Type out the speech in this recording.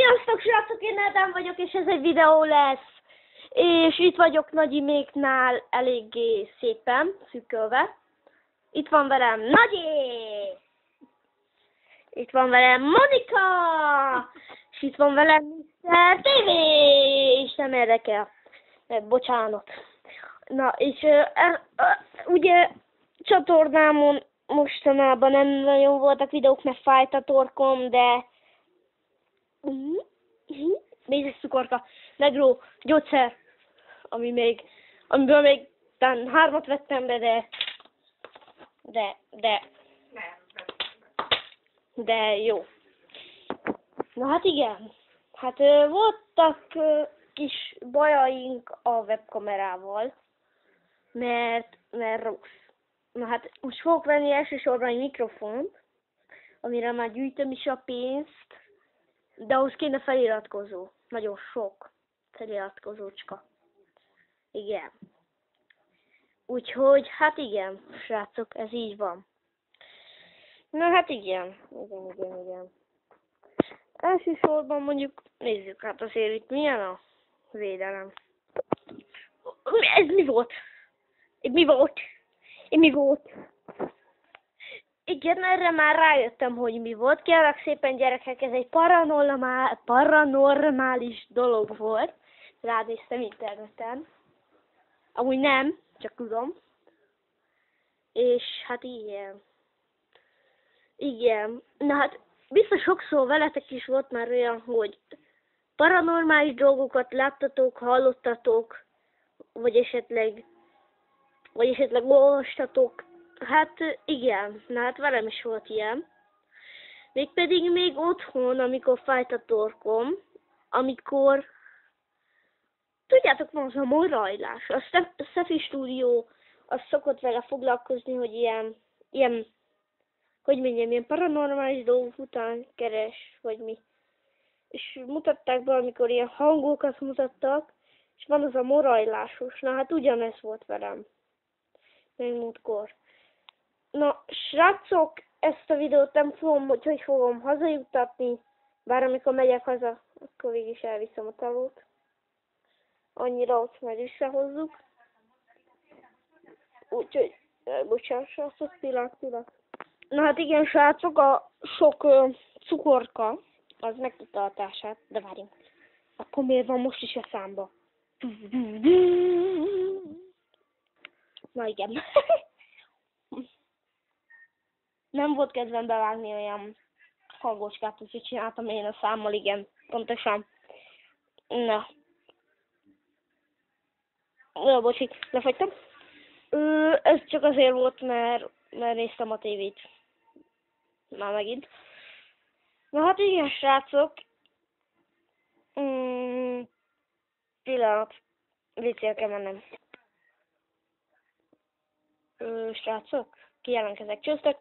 Sziasztok srácok, én Ádám vagyok, és ez egy videó lesz. És itt vagyok Nagyiméknál eléggé szépen, szűkölve. Itt van velem Nagyi! Itt van velem Monika! És itt van velem Mr. TV! És nem érdekel. Bocsánat. Na, és ugye csatornámon mostanában nem nagyon voltak videók, mert fájt a torkom, de mézes cukorka, negró, gyógyszer, amiből még talán 3 vettem be, de jó. Na hát igen, hát voltak kis bajaink a webkamerával, mert rossz. Na hát most fogok venni elsősorban egy mikrofont, amire már gyűjtöm is a pénzt, de ahhoz kéne feliratkozó. Nagyon sok feliratkozócska. Igen. Úgyhogy, hát igen, srácok, ez így van. Na hát igen. Igen. Elsősorban mondjuk, nézzük hát azért itt milyen a védelem. Ez mi volt? Mi volt? Igen, erre már rájöttem, hogy mi volt. Kérlek szépen gyerekek, ez egy paranormális dolog volt. Ránéztem interneten. Amúgy nem, csak tudom. És hát igen. Igen. Na hát biztos sokszor veletek is volt már olyan, hogy paranormális dolgokat láttatok, hallottatok, vagy esetleg olvastatok. Hát igen, na hát velem is volt ilyen. Mégpedig még otthon, amikor fájt a torkom, amikor, tudjátok, van az a morrajlás. A Szefi stúdió az szokott vele foglalkozni, hogy ilyen, hogy mondjam, ilyen paranormális dolgok után keres, vagy mi. És mutatták be, amikor ilyen hangokat mutattak, és van az a morrajlásos. Na hát ugyanez volt velem. Még múltkor. Na, srácok, ezt a videót nem fogom, hogy fogom hazajuttatni, bár amikor megyek haza, akkor végig is elviszem a tavót. Annyira ott majd visszahozzuk. Úgyhogy, bocsánat, srácok, pillanat. Na hát igen, srácok, a sok cukorka, az megtudta a társát, de várjunk. Akkor miért van most is a számba? Na igen. Nem volt kedvem bevágni olyan hangocskát, úgyhogy csináltam én a számmal, igen, pontosan. Na. Jó, bocsik, lefagytam. Ez csak azért volt, mert néztem a tévét. Már megint. Na hát igen, srácok. Pillanat. Viccél kell mennem. Srácok, kijelentkezek. Csőztök.